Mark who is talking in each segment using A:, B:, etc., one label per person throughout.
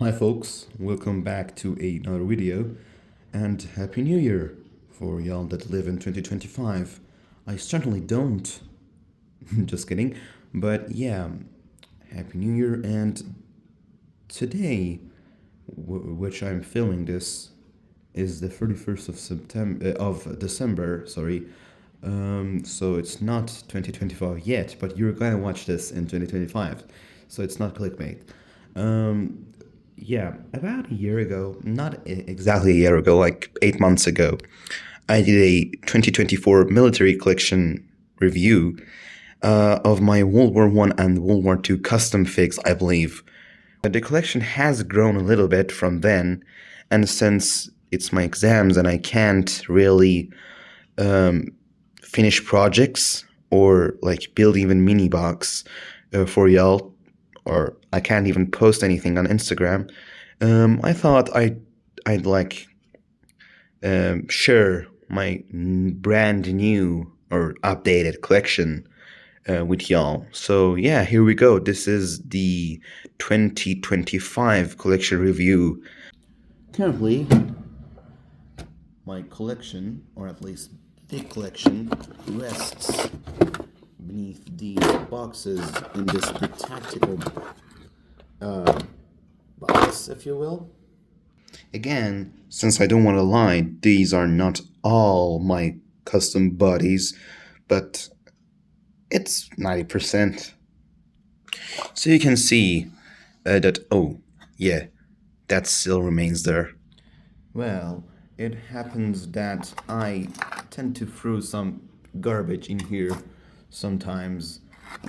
A: Hi folks, welcome back to another video and Happy New Year for y'all that live in 2025. I certainly don't, just kidding, but yeah, Happy New Year. And today, which I'm filming this, is the 31st of December, sorry. So it's not 2025 yet, but you're gonna watch this in 2025, so it's not clickbait. Yeah, about a year ago, not exactly a year ago, like 8 months ago, I did a 2024 military collection review of my World War I and World War II custom figs, I believe. The collection has grown a little bit from then, and since it's my exams and I can't really finish projects or like build even mini box for y'all, or I can't even post anything on Instagram, I thought I'd like share my brand new or updated collection with y'all. So yeah, here we go. This is the 2025 collection review. Currently, my collection, or at least the collection, rests beneath the boxes in this tactical box, if you will. Again, since I don't want to lie, these are not all my custom bodies, but it's 90%. So you can see that, oh, yeah, that still remains there. Well, it happens that I tend to throw some garbage in here sometimes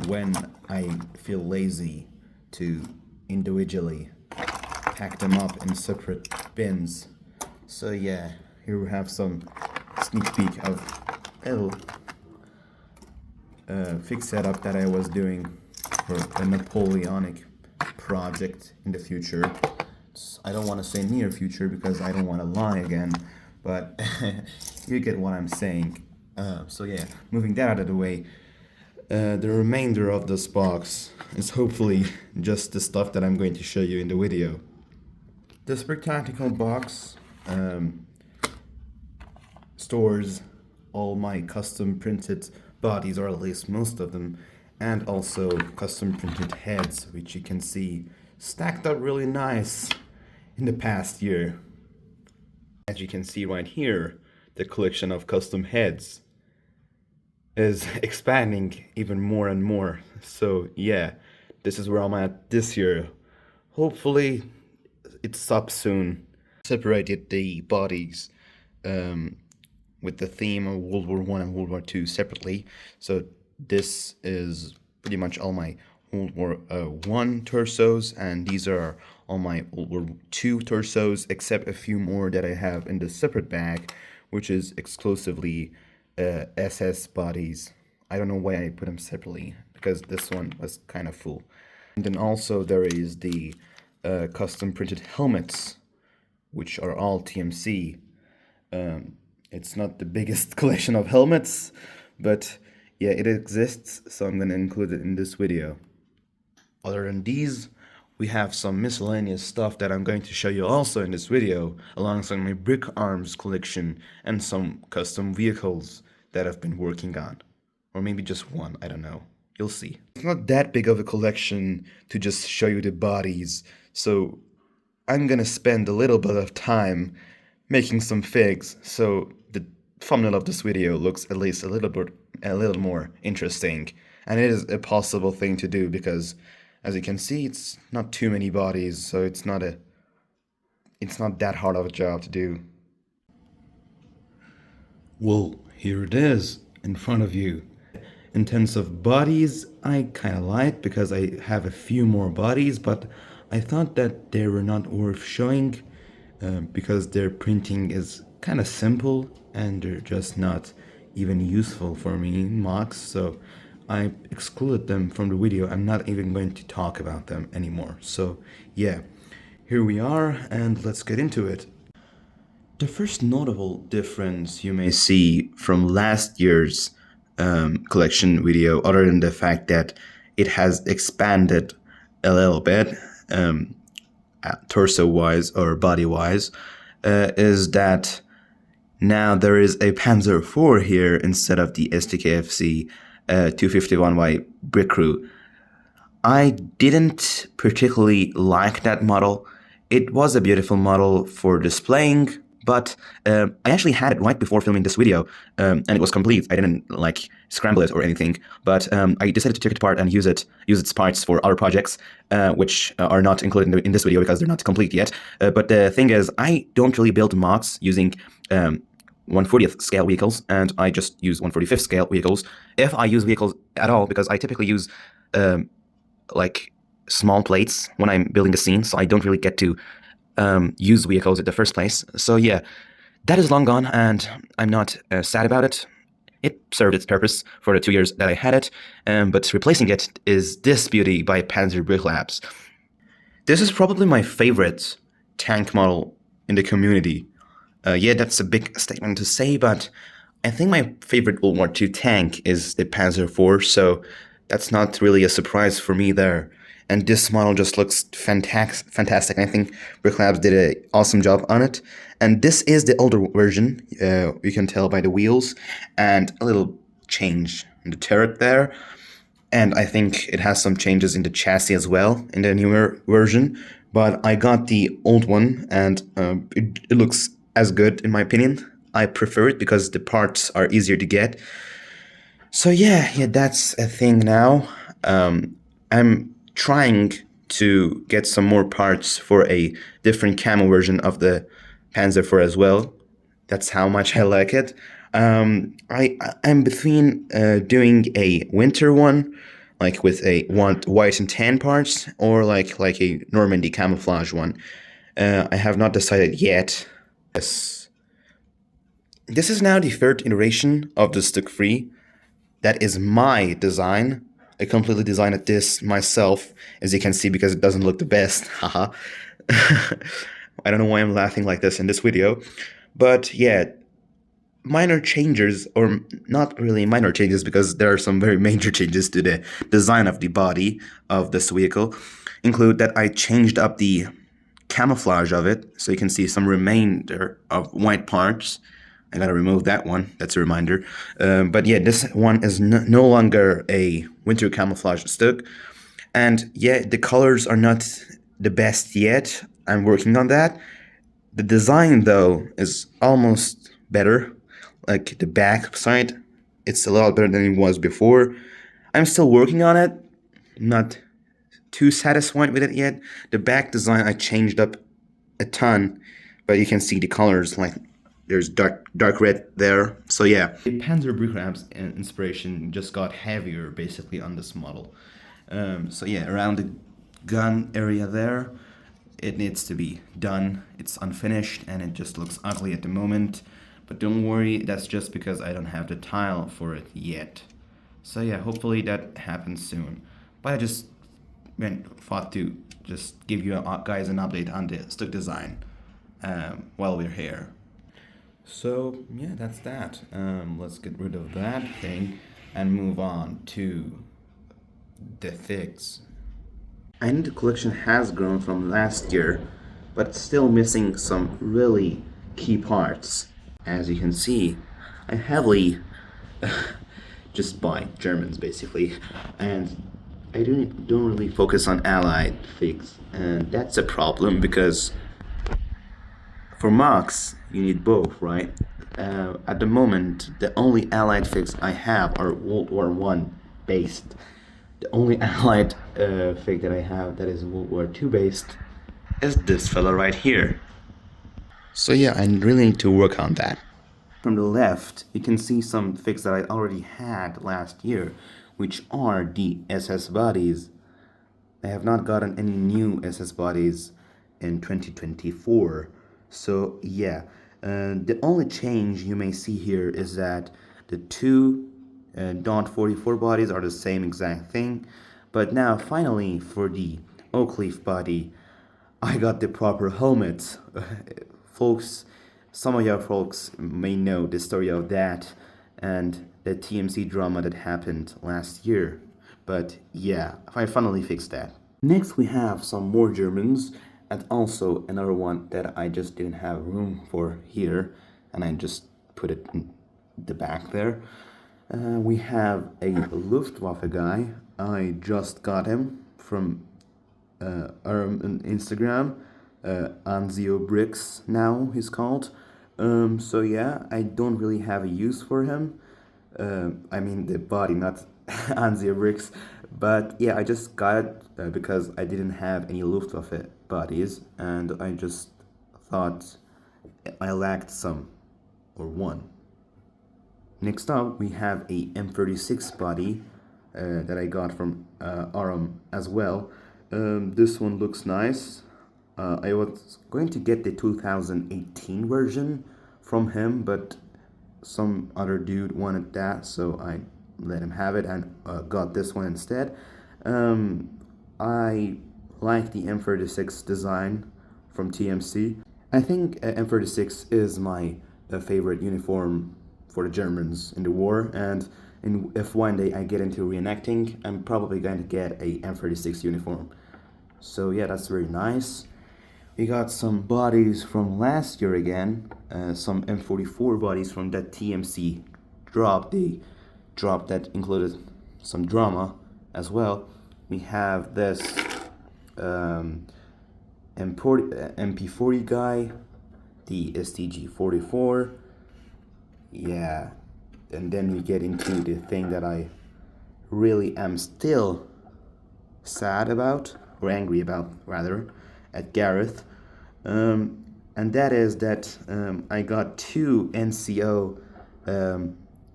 A: when I feel lazy to individually pack them up in separate bins. So yeah, here we have some sneak peek of a little fig setup that I was doing for a Napoleonic project in the future. I don't want to say near future because I don't want to lie again, but you get what I'm saying. So yeah, moving that out of the way, the remainder of this box is hopefully just the stuff that I'm going to show you in the video. This tactical box stores all my custom printed bodies, or at least most of them, and also custom printed heads, which you can see stacked up really nice in the past year. As you can see right here, the collection of custom heads is expanding even more and more. So yeah, this is where I'm at this year. Hopefully it's up soon. Separated the bodies with the theme of World War I and World War II separately. So this is pretty much all my World War I torsos, and these are all my World War II torsos, except a few more that I have in the separate bag, which is exclusively SS bodies. I don't know why I put them separately, because this one was kind of full. And then also there is the custom printed helmets, which are all TMC. It's not the biggest collection of helmets, but yeah, it exists, so I'm gonna include it in this video. Other than these, we have some miscellaneous stuff that I'm going to show you also in this video, alongside my brick arms collection and some custom vehicles that I've been working on. Or maybe just one, I don't know. You'll see. It's not that big of a collection to just show you the bodies, so I'm gonna spend a little bit of time making some figs, so the thumbnail of this video looks at least a little more interesting. And it is a possible thing to do because, as you can see, it's not too many bodies, so it's not that hard of a job to do. Well, here it is in front of you. In terms of bodies, I kind of lied because I have a few more bodies, but I thought that they were not worth showing because their printing is kind of simple and they're just not even useful for me in mocs, so I excluded them from the video. I'm not even going to talk about them anymore. So yeah, here we are, and let's get into it. The first notable difference you may see from last year's collection video, other than the fact that it has expanded a little bit, torso-wise or body-wise, is that now there is a Panzer IV here instead of the STKFC 251Y Brick Crew. I didn't particularly like that model. It was a beautiful model for displaying, but I actually had it right before filming this video, and it was complete. I didn't like scramble it or anything, but I decided to take it apart and use its parts for other projects, which are not included in this video because they're not complete yet. But the thing is, I don't really build mocs using 1/40th scale vehicles, and I just use 1/45th scale vehicles. If I use vehicles at all, because I typically use like small plates when I'm building a scene, so I don't really get to use vehicles in the first place. So yeah, that is long gone, and I'm not sad about it. It served its purpose for the 2 years that I had it, but replacing it is this beauty by AshkBricks. This is probably my favorite tank model in the community. Yeah, that's a big statement to say, but I think my favorite World War II tank is the Panzer IV, so that's not really a surprise for me there. And this model just looks fantastic. I think Bricks did an awesome job on it. And this is the older version, you can tell by the wheels, and a little change in the turret there. And I think it has some changes in the chassis as well in the newer version. But I got the old one, and it looks as good in my opinion. I prefer it because the parts are easier to get. So yeah, that's a thing now. I'm trying to get some more parts for a different camo version of the Panzer IV as well. That's how much I like it. I'm between doing a winter one, like with a white and tan parts, or like a Normandy camouflage one. I have not decided yet. Yes. This is now the third iteration of the Stuck Free. That is my design. I completely designed this myself, as you can see, because it doesn't look the best. Haha. I don't know why I'm laughing like this in this video. But yeah, minor changes, or not really minor changes, because there are some very major changes to the design of the body of this vehicle, include that I changed up the camouflage of it, so you can see some remainder of white parts. I gotta remove that one, that's a reminder. But yeah, this one is no longer a winter camouflage stuck. And yeah, the colors are not the best yet. I'm working on that. The design though is almost better. Like the back side, it's a lot better than it was before. I'm still working on it. Not too satisfied with it yet. The back design I changed up a ton, but you can see the colors, like there's dark red there. So yeah, the AshkBricks inspiration just got heavier basically on this model. So yeah, around the gun area there, it needs to be done. It's unfinished and it just looks ugly at the moment. But don't worry, that's just because I don't have the tile for it yet. So yeah, hopefully that happens soon. But I just thought to just give you guys an update on the stuck design while we're here. So yeah, that's that. Let's get rid of that thing and move on to the figs. I know the collection has grown from last year, but it's still missing some really key parts. As you can see, I heavily just buy Germans basically, and I don't really focus on allied figs, and that's a problem because for mocs you need both, right? At the moment, the only allied figs I have are World War I based. The only allied fig that I have that is World War II based is this fella right here. So yeah, I really need to work on that. From the left, you can see some figs that I already had last year, which are the SS bodies. I have not gotten any new SS bodies in 2024. So yeah, the only change you may see here is that the two .44 bodies are the same exact thing. But now finally for the oak leaf body, I got the proper helmet. Folks, some of you folks may know the story of that and the TMC drama that happened last year. But yeah, I finally fixed that. Next we have some more Germans, And also another one that I just didn't have room for here, and I just put it in the back there. We have a Luftwaffe guy. I just got him from on Instagram. AshkBricks now he's called. So yeah, I don't really have a use for him. I mean the body, not AshkBricks. But yeah, I just got it because I didn't have any Luftwaffe bodies, and I just thought I lacked some, or one. Next up, we have a M36 body that I got from Aram as well. This one looks nice. I was going to get the 2018 version from him, but some other dude wanted that, so I let him have it and got this one instead. I like the M36 design from TMC. I think M36 is my favorite uniform for the Germans in the war, and if one day I get into reenacting, I'm probably going to get a M36 uniform. So yeah, that's very nice. We got some bodies from last year again, some M44 bodies from that TMC drop. They drop that included some drama as well. We have this MP40 guy, the STG-44. Yeah, and then we get into the thing that I really am still sad about, or angry about rather, at Gareth, and that is that I got two NCO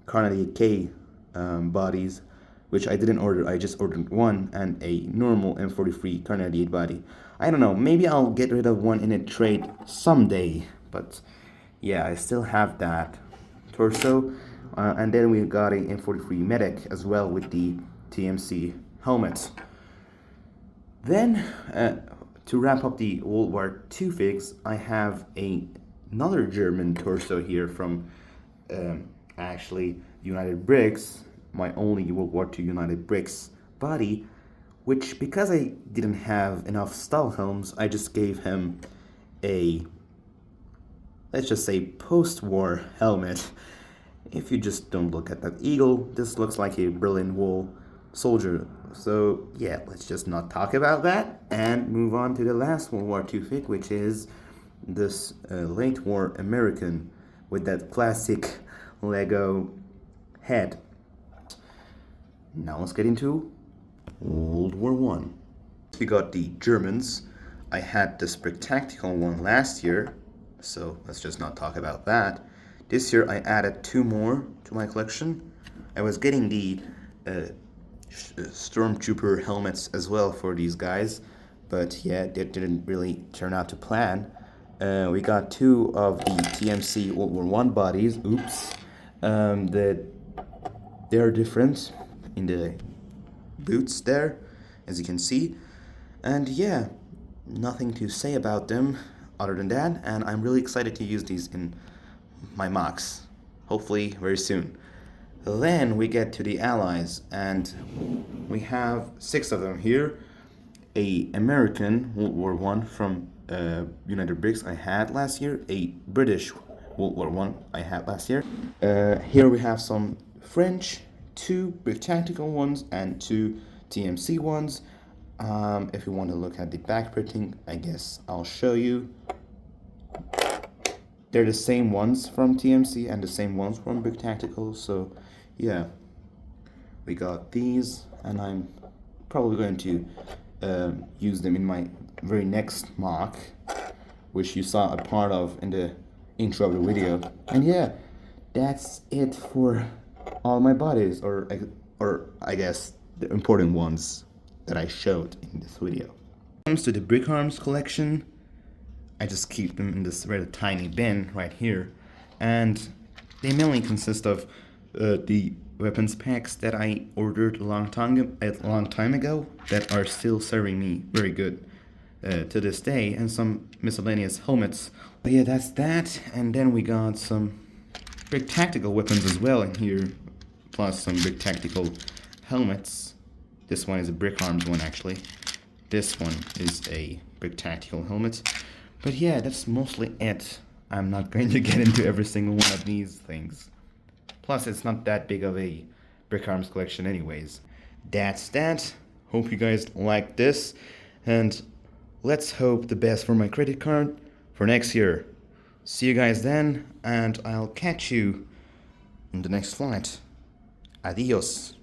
A: Carnegie K bodies, which I didn't order. I just ordered one, and a normal M43 Carnegie body. I don't know, maybe I'll get rid of one in a trade someday, but yeah, I still have that torso. And then we got a M43 medic as well with the TMC helmet. Then, to wrap up the World War II figs, I have another German torso here from actually United Bricks, my only World War II United Bricks body, which because I didn't have enough Stahlhelms, I just gave him a, let's just say, post-war helmet. If you just don't look at that eagle, this looks like a Berlin Wall soldier. So yeah, let's just not talk about that and move on to the last World War II fig, which is this late war American with that classic Lego head. Now let's get into World War One. We got the Germans. I had this Brick Tactical one last year, so let's just not talk about that. This year I added two more to my collection. I was getting the Stormtrooper helmets as well for these guys, but yeah, that didn't really turn out to plan. We got two of the TMC World War One bodies. Oops. They're different in the boots there, as you can see. And yeah, nothing to say about them other than that, and I'm really excited to use these in my mocs, hopefully very soon. Then we get to the Allies, and we have 6 of them here. A American World War One from United Bricks I had last year, a British World War One I had last year. Here we have some French, 2 Brick Tactical ones, and 2 TMC ones. If you want to look at the back printing, I guess I'll show you. They're the same ones from TMC and the same ones from Brick Tactical, so yeah. We got these, and I'm probably going to use them in my very next mock, which you saw a part of in the intro of the video. And yeah, that's it for all my bodies, or I guess the important ones that I showed in this video. When it comes to the Brick Arms collection, I just keep them in this rather tiny bin right here, and they mainly consist of the weapons packs that I ordered a long time ago that are still serving me very good to this day, and some miscellaneous helmets. But yeah, that's that, and then we got some Brick Tactical weapons as well in here, plus some Brick Tactical helmets. This one is a Brick Arms one actually. This one is a Brick Tactical helmet. But yeah, that's mostly it. I'm not going to get into every single one of these things. Plus, it's not that big of a Brick Arms collection anyways. That's that. Hope you guys like this. And let's hope the best for my credit card for next year. See you guys then, and I'll catch you in the next flight. Adios.